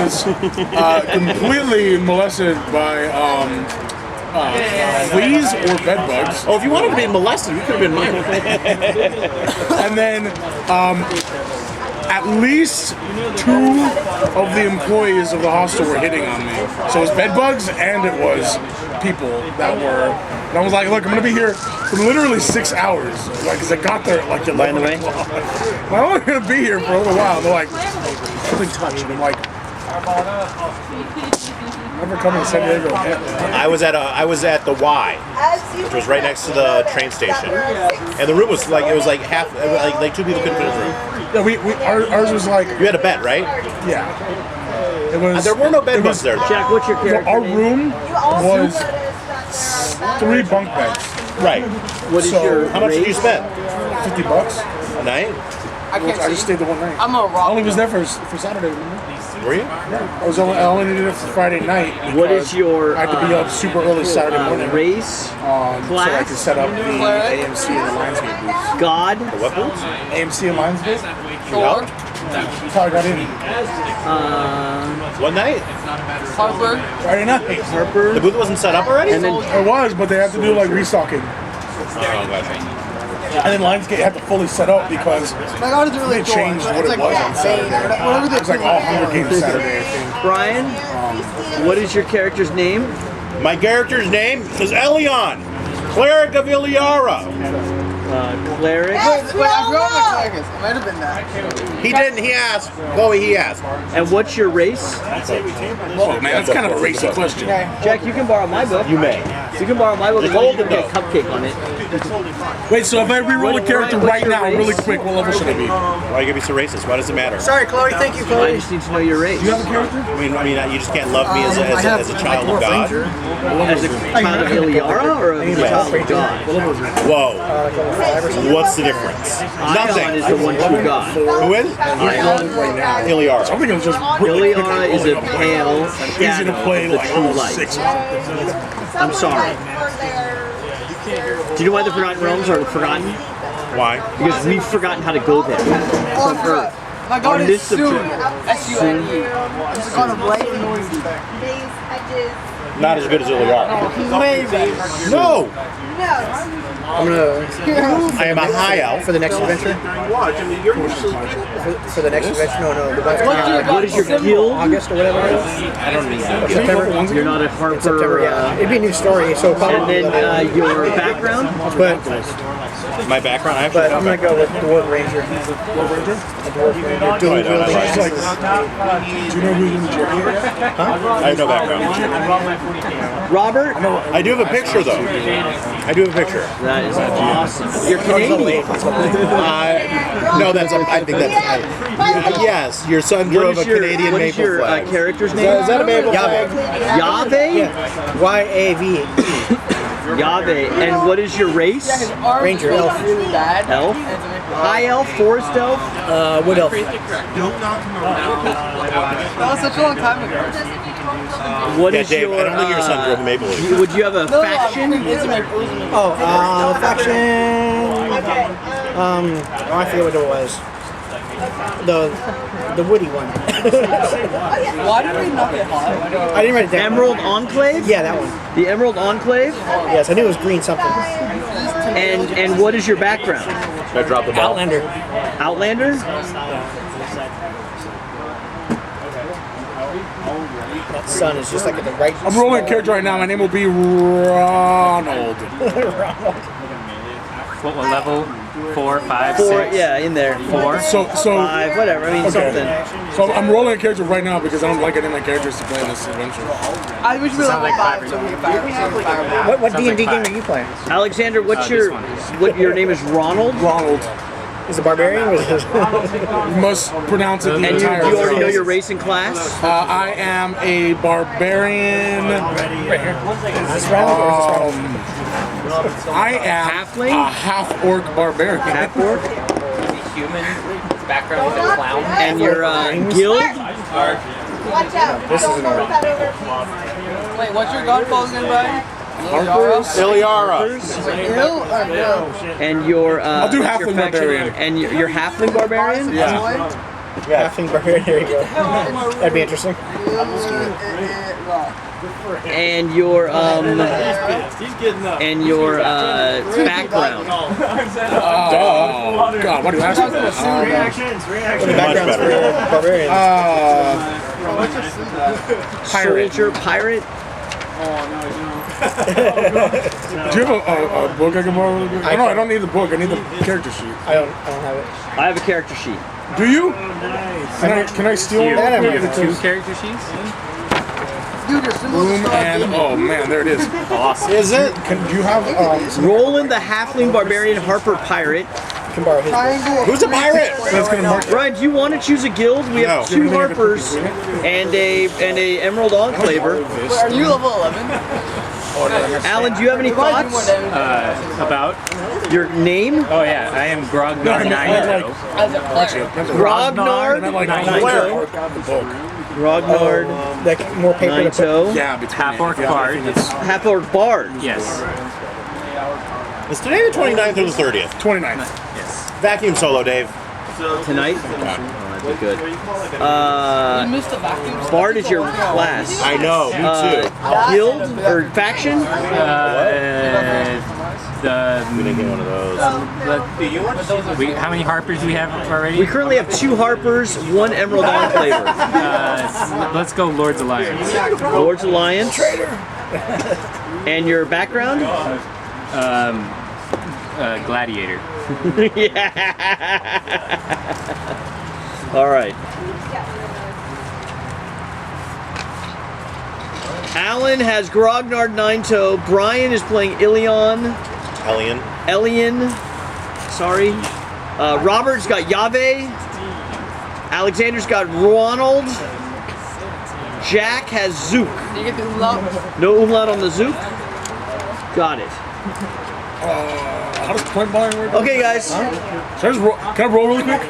was completely molested by fleas or bed bugs. Oh, if you wanted to be molested, you could have been mine. And then at least 2 of the employees of the hostel were hitting on me. So it was bed bugs and it was people that were. And I was like, look, I'm gonna be here for literally 6 hours. Like, cause I got there at like 11 o'clock. I'm only gonna be here for a little while. They're like, something touch. And I'm like, never coming to San Diego again. I was at the Y, which was right next to the train station, and the room was like half, like 2 people couldn't fit in the room. Yeah, ours was like. You had a bed, right? Yeah. It was. There were no bed bugs there. Jack, what's your character Our name? room was 3 bunk beds. Right. What is your How much did you spend? $50 a night? I just stayed the one night. I'm a rock. I only was there for Saturday. Remember? Were you? Yeah. I only needed it for Friday night. What is your I had to be up super early Saturday morning. race? So I could set up the AMC and the Lionsgate booths. God? The what boots? AMC and Lionsgate? Sure. Probably got in. One night? Harper. Friday night. Harper? The booth wasn't set up already? And then It was, but they had to do like restocking. Oh, gotcha. And then Lionsgate had to fully set up because My God, it's really they cool. changed what It's it was on Saturday. Whatever It was like all Hunger Games Saturday, I think. Brian? What is your character's name? My character's name is Elion, Cleric of Iliara. Cleric? Wait, I forgot my focus. It might have been that. He didn't, he asked. Chloe, he asked. And what's your race? Oh man, that's kind of a racy question. Jack, you can borrow my book. You may. You can borrow my book. Just You hold can it, get a though. cupcake on it. Wait, so if I reroll a character What's right your now, race? really quick, what level should I be? Why give me so racist? Why does it matter? Sorry, Chloe. Thank you, I Chloe. just need to know your race. Do you have a character? I mean, you just can't love me as a child of God. As a child of Iliara or a child of God? Whoa. What's the difference? Ion Nothing. is the one true God. Who is? Iliara. I think it was just Iliara is a pale easy to shadow play of the like true light. 6. I'm sorry. Do you know why the Forgotten Realms are forgotten? Why? Because we've forgotten how to go there from Earth. My God, On it's this soon. subject. S-U-N-E. It's a kind of light and noisy. Not as good as Iliara. Maybe. No! I'm gonna I am a high elf. for the next adventure. For the next adventure, no, the one What is your guild? August or whatever. It is. I don't know. September. You're not a Harper. September, yeah. It'd be a new story, so And probably. then your background? But My background, I but actually I'm gonna go with Dwarf Ranger. Dwarf Ranger. A Dwarf Ranger. Dual I don't know. It's like, do you know who Jerry is? I have no background. Robert? I do have a picture, though. I do have a picture. That is awesome. You're Canadian. No, that's. I think that's. Yes, your son drove a Canadian what is maple your flag. character's name? Is that a maple flag? Yahweh? YAV. Yahweh. And what is your race? Ranger elf. Really bad. Elf? High elf? Forest elf? Wood elf. That was such a long time ago. What Yeah, is Dave, your... I don't think your son drove a maple leaf. Would you have a faction? Oh, faction. I forget what it was. The woody one. Why did we not get hot? I didn't write it down. Emerald Enclave? Yeah, that one. The Emerald Enclave? Yes, I knew it was green something. And what is your background? Should I drop the ball? Outlander. Outlander? That sun is just like at the right. I'm rolling a character right now. My name will be Ronald. What was level? 4, 5, 4, 6? yeah, in there. 4. So 5, whatever. I mean, something. So I'm rolling a character right now because I don't like any of my characters to play in this adventure. I wish we were level 5 so we could fire. What D&D game are you playing? Alexander, what's your... Your name is Ronald? Ronald. Is it barbarian? Or is it You must pronounce it the And you entire already know your race and class? I am a barbarian. this Ronald or is this Ronald? I am Halfling? a half orc barbarian. Half orc? Human background with a clown. And your guild? Watch out. This is an orc. Wait, what's your god called again, Brian? Iliara. Hill or no? And your... I'll do your halfling faction- barbarian. And your halfling barbarian? Yeah. Yeah. Halfling Barbarian, there you go. That'd be interesting. And your background. Oh, God, what do you ask me? What are the backgrounds for Barbarians? Pirate. Soldier, pirate. Do you have a book I can borrow really quick? Oh, no, I don't need the book. I need the character sheet. I don't have it. I have a character sheet. Do you? Can I steal one? That You I'm have 2 character sheets? Boom and oh man, there it is. Awesome. Is it? Do you have Roland the Halfling Barbarian Harper Pirate. Can borrow his. Who's a pirate? that's gonna mark? Ryan, do you want to choose a guild? We have No. 2 Harpers and a Emerald Enclaver. Are you level 11? Alan, do you have any thoughts? About? Your name? Oh yeah, I am Grognard Nine. Grognard? Where? Grognard Like more paper to put. Nine-Toe. Yeah, between Half Orc Bard. Half Orc Bard. Yes. Is today the 29th or the 30th? 29. Yes. Vacuum solo, Dave. Tonight? Oh, that'd be good. You missed the vacuum. Bard is your class. I know, me too. Guild or faction? We didn't get one of those. How many Harpers do we have already? We currently have 2 Harpers, 1 Emerald Enclaver. Let's go Lord's Alliance. Lord's Alliance. And your background? Gladiator. Yeah. All right. Alan has Grognard Nine-Toe. Brian is playing Ilion. Elian. Sorry. Robert's got Yahweh. Alexander's got Ronald. Jack has Zook. You get the umlaut. No umlaut on the Zook. Got it. How does point buying work? Okay, guys. Can I roll really quick?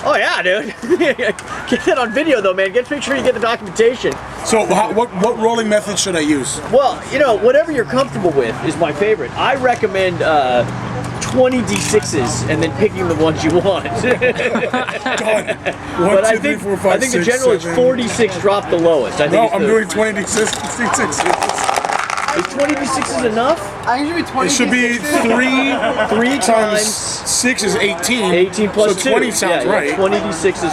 Oh yeah, dude. Get that on video though, man. Make sure you get the documentation. So what rolling method should I use? Well, you know, whatever you're comfortable with is my favorite. I recommend 20 D6s and then picking the ones you want. Done. But I think the general is 46 drop the lowest. I think No, it's I'm the- doing 20 D6. Is 20 D6s enough? I think it should be 20. It should be 3 times times 6 is 18. 18 plus so 20 2. sounds Yeah, right. 20 D6 is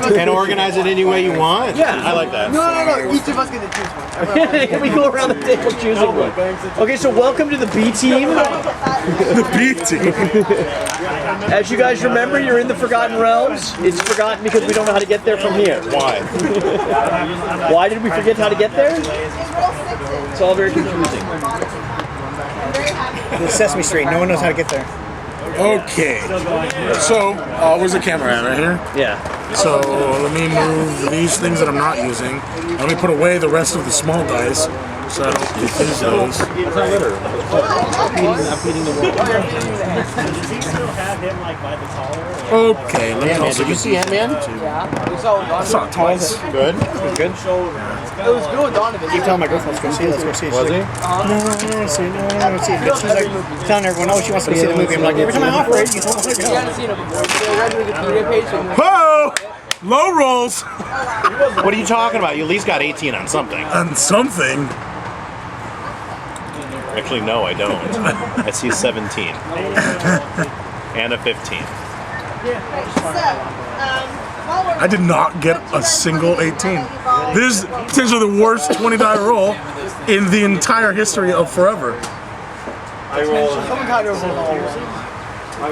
3. And organize it any way you want. Yeah. I like that. No. Each of us get to choose one. We go around the table choosing one. Okay, so welcome to the B team. The B team. As you guys remember, you're in the Forgotten Realms. It's forgotten because we don't know how to get there from here. Why? Why did we forget how to get there? It's all very confusing. The Sesame Street. No one knows how to get there. Okay. So, where's the camera at? Right here? Yeah. So, let me move these things that I'm not using. Let me put away the rest of the small dice so I don't confuse those. Okay, let me also Did you see Ant-Man? We saw with I saw it twice. Good? Good. It was good with Donovan. Keep telling my girlfriend, let's go see it, let's go see it. Was he? No, I want to see it, no, I want to see it. But she's like telling everyone, oh, she wants to go see the movie. I'm like, every time I offer it, you don't want to You go. haven't seen it before. They read the Wikipedia page. So Whoa! Low rolls What are you talking about? You at least got 18 on something. on something. Actually, no, I don't. I see 17. And a 15. I did not get a single 18. This is potentially the worst 20 die roll in the entire history of Forever. someone got over.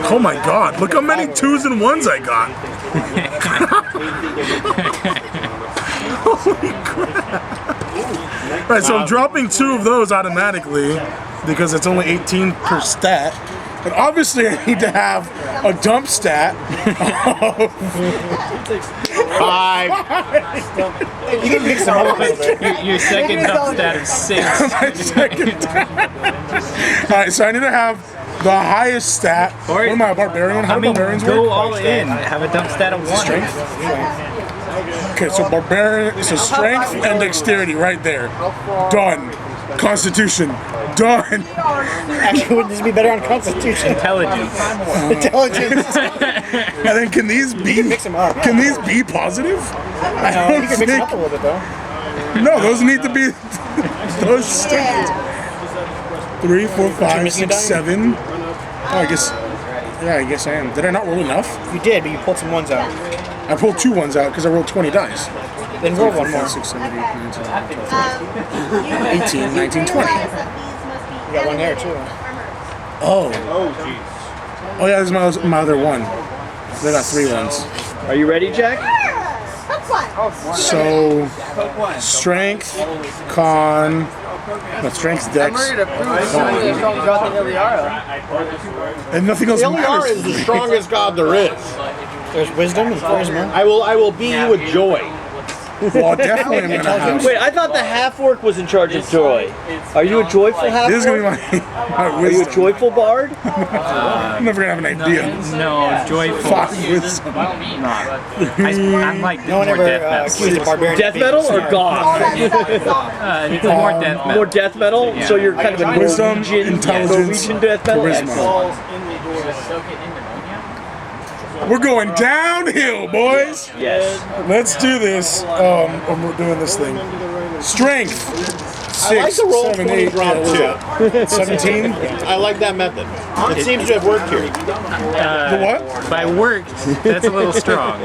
Oh my god, look how many 2s and 1s I got. Holy crap. Alright, so I'm dropping 2 of those automatically because it's only 18 per stat. And obviously I need to have a dump stat of 5. You can mix them up a little bit. Your second dump stat of 6. my second. Alright, so I need to have the highest stat. Or- What am I, a barbarian? How do barbarians go work? all in. Have a dump stat of 1. Strength? Okay, so barbarian, so strength and dexterity right there. Done. Constitution, Done. Actually, wouldn't this be better on Constitution? Intelligence. Intelligence. And then can these be? Mix them up. Can these be positive? I You don't can mix them up a think. little bit though. No, those need to be. Those stink. 3, 4, 5, missing a 6, die? 7. Oh, I guess. Yeah, I guess I am. Did I not roll enough? You did, but you pulled some ones out. I pulled 2 ones out because I rolled 20 dice. Then roll one more. 5, 6, 7, 8, 9, 10, 18, 19, 20. You got one there too. Oh. Oh yeah, this is my other one. They got 3 ones. Are you ready, Jack? So, strength, con, no, strength, I'm dex, ready to prove somebody that's not got the Iliara. and nothing else Iliara matters. is the strongest god there is. There's wisdom and charisma. I will be you with joy. Well, definitely I'm gonna have. Wait, I thought the half orc was in charge of joy. Are you a joyful half This is gonna orc? be my Are you a wisdom. joyful bard? I'm never gonna have an idea. No, joyful. 5 wisdom. I'm like No one more ever death metal. accused a barbarian. Death metal or goth? More death metal. More death metal? So you're kind of a Wisdom, Norwegian, intelligence, Norwegian death metal? charisma. We're going downhill, boys. Yes. Let's do this. We're doing this thing. Strength. 6, I like the roll 7, 20 8, drop too. 17. I like that method. It seems to have worked here. The what? By worked, that's a little strong.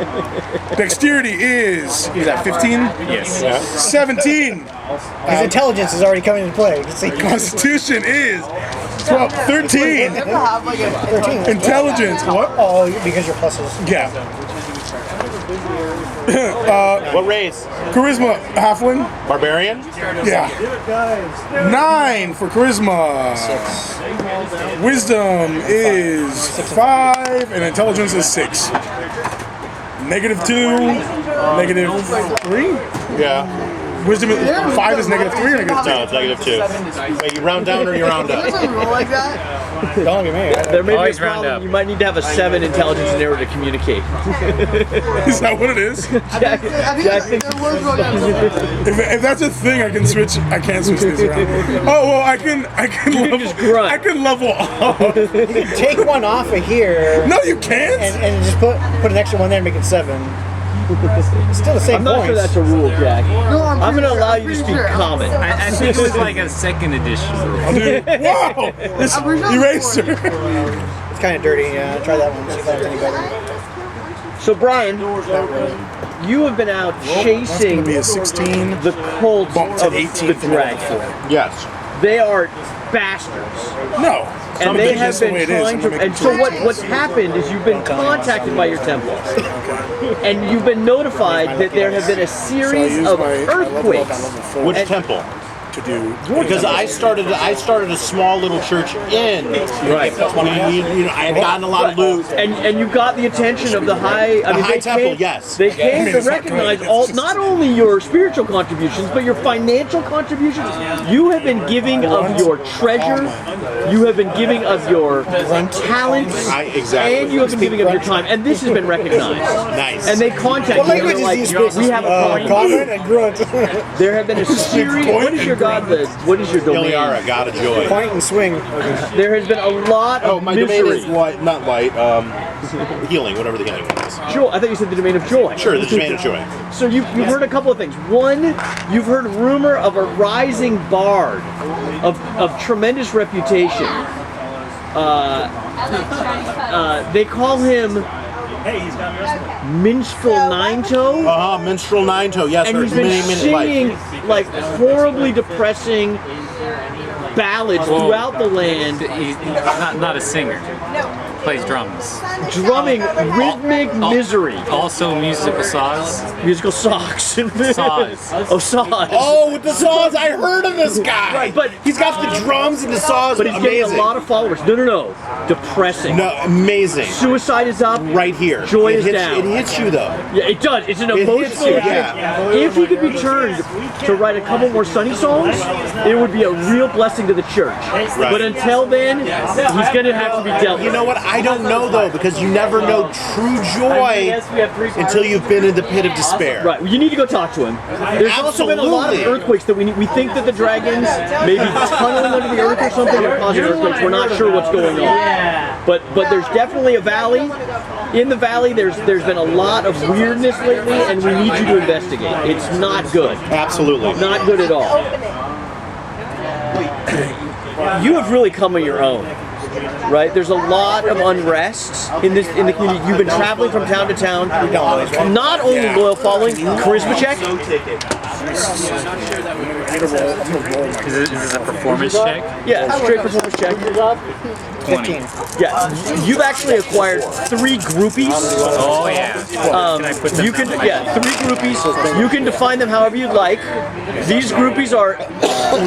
Dexterity is that 15? Yes. 17. His intelligence is already coming into play. You see, Constitution is 12, 13. Never have like a 13. Intelligence. What? Oh, because your pluses. Yeah. What race? Charisma, halfling. Barbarian? Yeah. 9 for charisma. Wisdom is 5, and intelligence is 6. -2, -3. Yeah. Wisdom is 5 is -3 or -2? No, it's -2. Wait, you round down or you round up? doesn't roll like that. Don't look at me. There may be a Always round problem. up. You might need to have a 7 intelligence in order to communicate. Is that what it is? Jack, I think Jack it thinks works like that. If that's a thing, I can switch. I can't switch these around. Oh well, I can level. just grunt. I can level up. Take one off of here No, you can't. and just put an extra one there and make it 7. It's still the same I'm not sure points. that's a rule, Jack. No, I'm pretty going to sure- allow I'm you to pretty speak sure. common. I think it was like a 2nd edition rule. Dude, wow, this I'm pretty sure- eraser. It's kind of dirty. Yeah, try that one. See if that's any better. So, Brian, you have been out That's chasing gonna be a 16. the cult Bump to of 18 the from level dragon. 4. Yes. They are bastards. No. And they It's have just the been way it is. trying I'm to. making And so sure. what's happened is you've been contacted by your temple, and you've been notified that there have been a So I series use of my level up on earthquakes. level 4 Which temple? to do. Because I started a small little church in. Right. I had gotten a lot of loot. And you got the attention of the high. I mean, High they Temple, came, yes. They came mean, to it's not recognize good. all, It's just- not only your spiritual contributions, but your financial contributions. You have been giving of your treasure. You have been giving of your talents. Exactly. And you have been giving of your time. And this has been recognized. Nice. And they contact What you. language They're is like, these speaking? we have a point. Common and grunt. There have been a series. What is your god? What is your domain? Iliara, God of Joy. Point and swing. There has been a lot of Oh, my domain misery. is light, not light. Healing, whatever the healing one is. Joy. I thought you said the domain of joy. Sure, the domain of joy. So you've heard a couple of things. One, you've heard rumor of a rising bard of tremendous reputation. They call him Minstrel Nine-Toe, Minstrel Nine-Toe, yes, and or he's been Minute singing Life. like horribly depressing ballads throughout the land, He's not a singer. Plays drums. drumming rhythmic misery. Also musical saws. Musical socks. Saws. Oh, saws. Oh, with the saws, I heard of this guy. Right, but he's got the drums and the saws. But he's amazing. getting a lot of followers. No. Depressing. No, amazing. Suicide is up. Right here. Joy it is hits, down. It hits you though. Yeah, it does. It's an hits emotional you, hit. yeah. If he could be turned to write a couple more Sunny songs, it would be a real blessing to the church. But until then, he's going to have to be dealt with. You know what? I I don't know though, because you never know true joy until you've been in the pit of despair. Right, you need to go talk to him. There's also been a lot of earthquakes that we think that the dragons may be tunneling under the earth or something and causing earthquakes. We're not sure what's going on. But there's definitely a valley. In the valley, there's been a lot of weirdness lately, and we need you to investigate. It's not good. Absolutely. Not good at all. You have really come on your own. Right, there's a lot of unrest in the community. You've been traveling from town to town. Not only loyal following, charisma check. Is this a performance check? Yeah, straight performance check. 20. Yeah, you've actually acquired 3 groupies. Oh yeah. Can I put them You can, in my- yeah, 3 groupies. You can define them however you'd like. These groupies are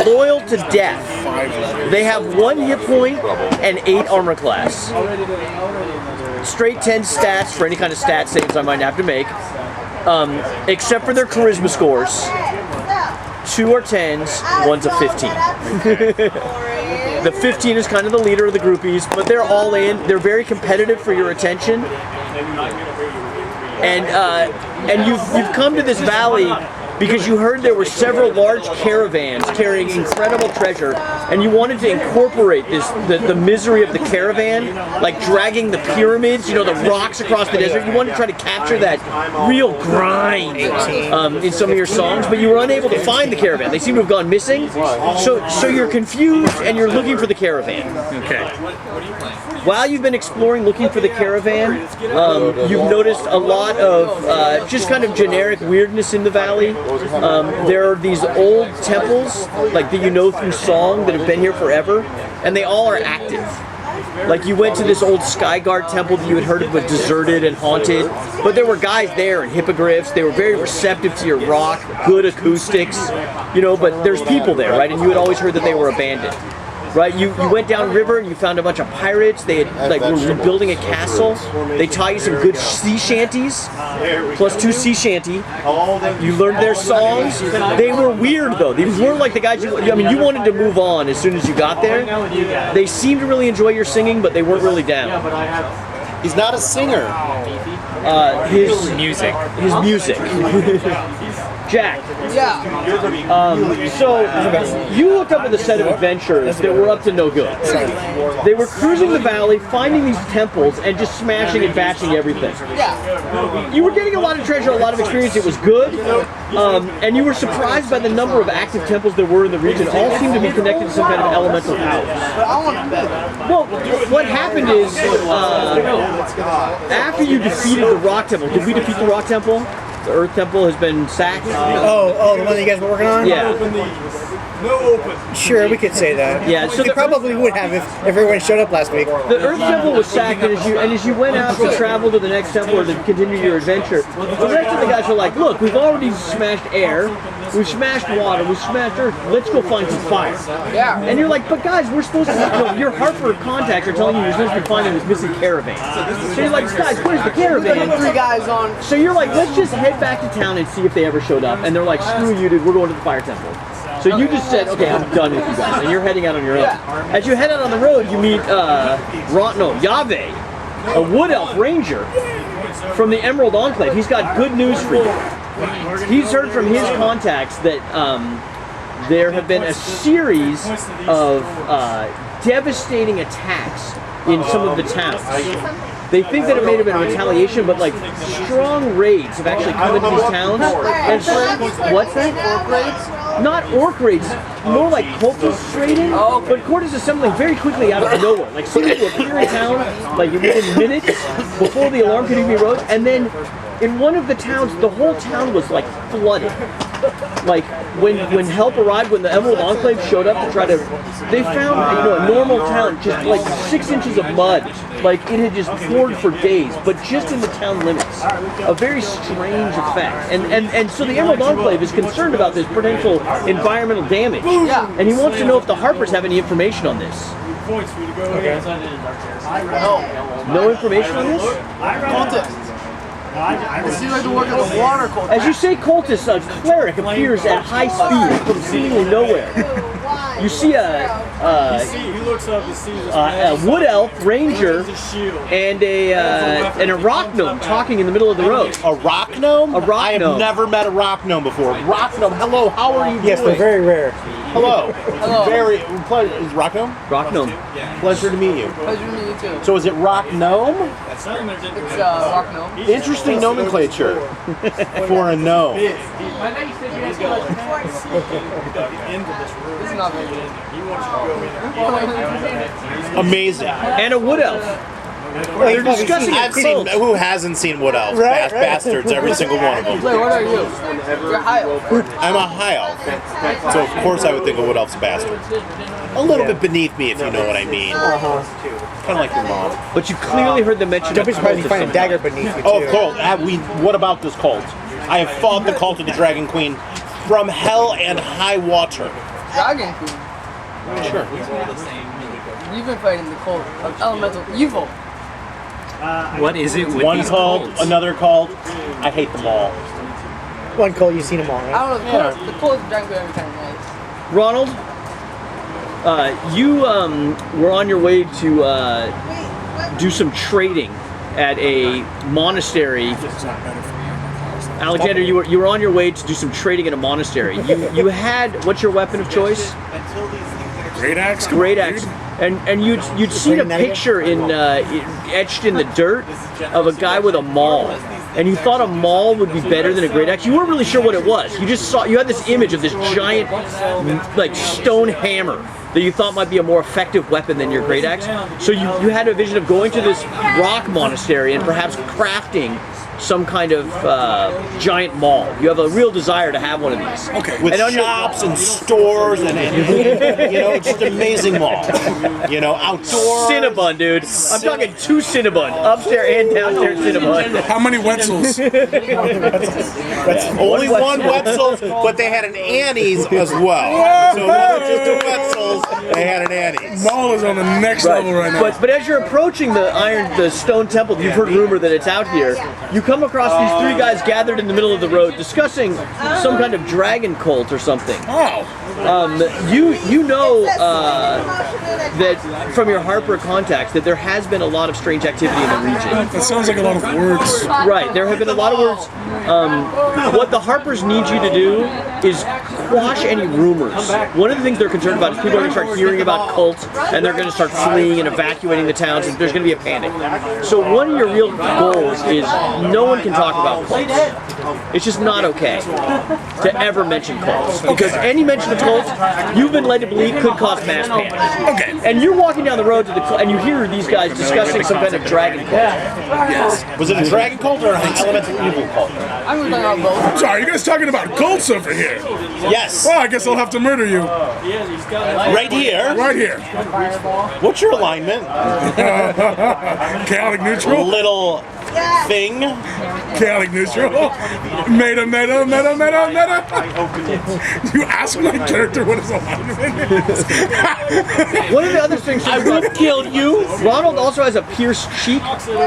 loyal to death. They have 1 hit point and 8 armor class. Straight 10 stats for any kind of stat saves I might have to make, except for their charisma scores. 2 are 10s, 1's a 15. The 15 is kind of the leader of the groupies, but they're all in. They're very competitive for your attention. And you've come to this valley because you heard there were several large caravans carrying incredible treasure, and you wanted to incorporate the misery of the caravan, like dragging the pyramids, you know, the rocks across the desert. You wanted to try to capture that real grind in some of your songs, but you were unable to find the caravan. They seem to have gone missing, so you're confused and you're looking for the caravan. Okay. While you've been exploring, looking for the caravan, you've noticed a lot of just kind of generic weirdness in the valley. There are these old temples, like that you know through song, that have been here forever, and they all are active. Like you went to this old Skyguard temple that you had heard of was deserted and haunted, but there were guys there and hippogriffs. They were very receptive to your rock, good acoustics, you know, but there's people there, right? And you had always heard that they were abandoned. Right, you went down river and you found a bunch of pirates. They had were rebuilding a castle. They taught you some good sea shanties, +2 sea shanty. You learned their songs. They were weird though. These weren't like the guys you wanted to move on as soon as you got there. They seemed to really enjoy your singing, but they weren't really down. He's not a singer. His Music. music. Jack. Yeah. So you hooked up with a set of adventurers that were up to no good. They were cruising the valley, finding these temples, and just smashing and batching everything. Yeah. You were getting a lot of treasure, a lot of experience. It was good, and you were surprised by the number of active temples there were in the region. All seemed to be connected to some kind of elemental powers. But I want to bet. Well, what happened is after you defeated the Rock Temple, did we defeat the Rock Temple? The Earth Temple has been sacked. Oh, the one that you guys were working on? Yeah. Sure, we could say that. Yeah, so we the probably would have if everyone showed up last week. The Earth Temple was sacked, and as you went out to travel to the next temple or to continue your adventure, the rest of the guys were like, look, we've already smashed air, we've smashed water, we've smashed earth, let's go find some fire. Yeah. And you're like, but guys, we're supposed to, your Harper contacts are telling you you're supposed to be finding this missing caravan. So you're like, guys, where's the caravan? 3 guys on. So you're like, let's just head back to town and see if they ever showed up. And they're like, screw you, dude, we're going to the fire temple. So you just said, okay, I'm done with you guys, and you're heading out on your own. As you head out on the road, you meet Yahweh, a wood elf ranger from the Emerald Enclave. He's got good news for you. He's heard from his contacts that there have been a series of devastating attacks in some of the towns. They think that it may have been a retaliation, but like strong raids have actually come into these towns. And what's that? Orc raids? Not orc raids, more like cultists raiding. Oh, But Court is assembling very quickly out of nowhere. Like seeing you appear in town, like within minutes before the alarm could even be raised, and then in one of the towns, the whole town was like flooded. Like when help arrived, when the Emerald Enclave showed up to try to, they found a normal town just like 6 inches of mud, like it had just poured for days, but just in the town limits. A very strange effect, and so the Emerald Enclave is concerned about this potential environmental damage, and he wants to know if the Harpers have any information on this. No information on this? Cultists. It seems like they're working with water cultists. As you say cultists, a cleric appears at high speed from seemingly nowhere. you see a wood elf ranger and a rock gnome talking in the middle of the road. A rock gnome? A rock I have gnome. never met a rock gnome before. Rock gnome, hello, how are you doing? Yes, they're very rare. Hello. Very pleasure. Is Rock Gnome? Rock gnome. Pleasure to meet you. Pleasure to meet you too. So is it Rock Gnome? It's Rock Gnome. Interesting nomenclature for a gnome. This is not very good. Amazing. And a wood elf. They're discussing a I've seen, cult. who hasn't seen Wood Elf? Right. Bastards, every single one of them. Wait, what are you? You're high elf. I'm a high elf, so of course I would think a Wood Elf's a bastard. A little bit beneath me, if you know what I mean. Kind of like your mom. But you clearly heard the mention Don't of be surprised you cult find a of dagger some beneath you, Oh, too. cult. What about this cult? I have fought the cult of the Dragon Queen from hell and high water. Dragon Queen. Sure. You've been fighting the cult of elemental evil. What is it with One these cult, cults? another cult. I hate them all. One call, you've seen them all, I right? don't know, the cult of Dragon Queen are kind of nice. Ronald, you were on your way to do some trading at a monastery. Alexander, you were on your way to do some trading at a monastery. You had, what's your weapon of choice? Great axe. Great axe. And you'd seen a picture etched in the dirt of a guy with a maul, and you thought a maul would be better than a great axe. You weren't really sure what it was. You just you had this image of this giant, like, stone hammer that you thought might be a more effective weapon than your great axe. So you had a vision of going to this rock monastery and perhaps crafting some kind of giant maul. You have a real desire to have one of these. Okay. With And on your- shops and stores and just amazing mall. Outdoors. Cinnabon, dude. I'm talking 2 Cinnabon, upstairs and downstairs Cinnabon. How many Wetzels? Only one Wetzel's, but they had an Annie's as well. So not just a Wetzel's, they had an Annie's. Maul is on the next level right now. But as you're approaching the stone temple, you've heard rumor that it's out here. You come across these 3 guys gathered in the middle of the road discussing some kind of dragon cult or something. Oh, You know that from your Harper contacts that there has been a lot of strange activity in the region. that sounds like a lot of words. Right, there have been a lot of words. What the Harpers need you to do is quash any rumors. One of the things they're concerned about is people are going to start hearing about cults and they're going to start fleeing and evacuating the towns, and there's going to be a panic. So one of your real goals is no one can talk about cults. It's just not okay to ever mention cults, because any mention of cults, you've been led to believe, could cause mass panic. Okay. And you're walking down the road to the and you hear these guys discussing some kind of dragon cult. Was it a dragon cult or an elemental evil cult? I'm going to talk about both. Sorry, you guys talking about cults over here? Yes. Well, I guess I'll have to murder you. Right here. Right here. What's your alignment? Chaotic neutral. Little thing. Chaotic neutral. Meta. You asked my character what his alignment is. One of the other things I would kill you. Ronald also has a pierced cheek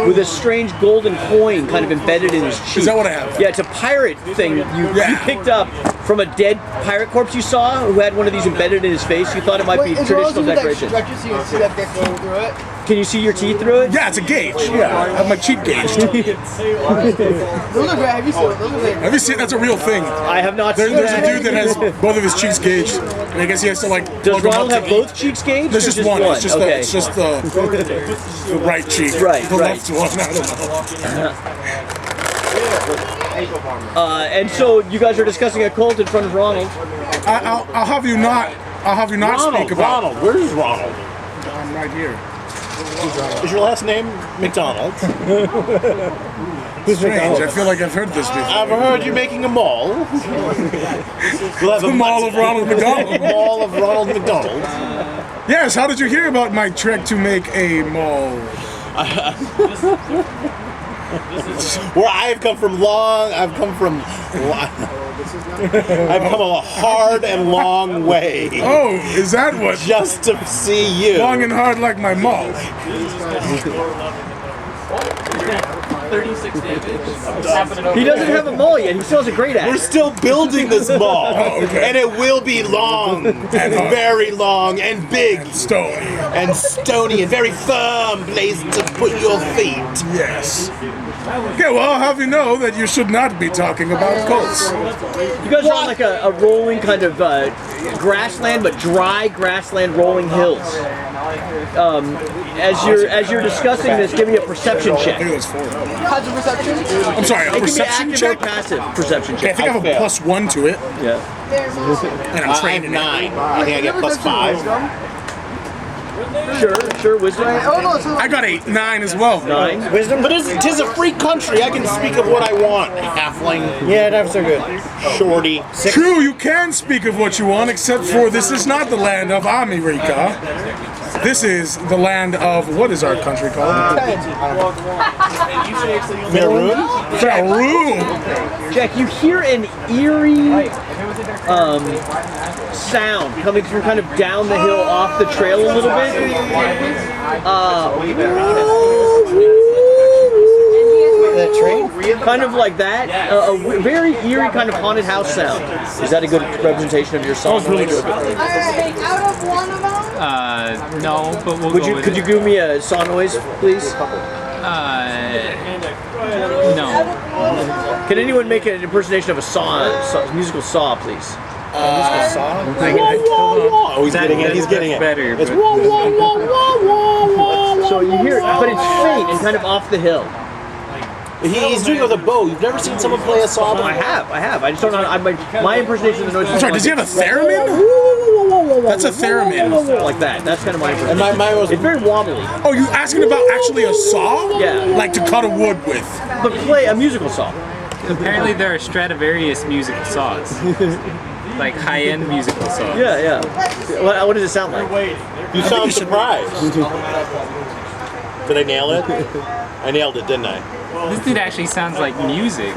with a strange golden coin kind of embedded in his cheek. Is that what I have? Yeah, it's a pirate thing you Yeah. picked up from a dead pirate corpse you saw who had one of these embedded in his face. You thought it might be Wait, is traditional Ronald decoration. that stretches so you can see that dick going through it? Can you see your teeth through it? Yeah, it's a gauge. Yeah, I have my cheek gauged. Those are great. Have you seen those? Those are great. Have you seen? That's a real thing. I have not seen There's a that. dude that has both of his cheeks gauged, and I guess he has to like. Does plug them Ronald up have to both cheeks gauged? There's or just one. It's just okay. it's just the right cheek. Right, The right. left one. I don't know. And so you guys are discussing a cult in front of Ronald. I'll have you not. I'll have you not speak about. Ronald. Where's Ronald? I'm right here. Is your last name McDonald? Strange. I feel like I've heard this before. I've heard you making a mall. We'll have The Mall of Ronald McDonald. Mall of Ronald McDonald. Yes. How did you hear about my trick to make a mall? Where I've come from I've come a hard and long way Oh, is that what? just to see you. Long and hard like my mall. He doesn't have a maul yet. He still has a great We're axe. still building this ball, okay. and it will be long, and very long, and big, Stony. and stony, and very firm place to put your feet. Yes. Okay, well, I'll have you know that you should not be talking about cults. You guys are on like a rolling kind of grassland, but dry grassland, rolling hills. As you're discussing this, give me a perception I check. think it was 4. How's your perception? I'm sorry, a It can be perception active or check? passive perception Okay, I check. think I have a +1 to it, Yeah. and I'm I have trained in it. 9. I think I get +5. Sure. Wisdom. Oh no, so I got a 9 as well. 9. Wisdom, but tis a free country. I can speak of what I want. Halfling, Yeah, that's so good. shorty. True, you can speak of what you want, except for this is not the land of America. This is the land of, what is our country called? Maroon? Faroon. Jack, you hear an eerie sound coming from kind of down the hill off the trail a little bit. That train? Kind of like that. A very eerie kind of haunted house sound. Is that a good representation of your song? That was really good. Alright, out of one of them. No, but we'll Would go you, with could it. you give me a saw noise, please? No. Can anyone make an impersonation of a saw, musical saw, please? Oh, he's getting it. He's getting it. Better. It's but- wah, wah, wah, wah, wah, wah. So you hear, but it's faint and kind of off the hill. He's doing it with a bow. You've never seen someone play a saw before? I have. I just don't know. My impersonation of the noise. I'm sorry, does he have a theremin? That's a theremin. Like that. That's kind of my And impersonation. my was It's very wobbly. Oh, you asking about actually a saw? Yeah. Like to cut a wood with. But play a musical saw. Apparently there are Stradivarius musical saws. Like high-end musical saws. Yeah. What does it sound like? You sound surprised. Did I nail it? I nailed it, didn't I? This dude actually sounds like music.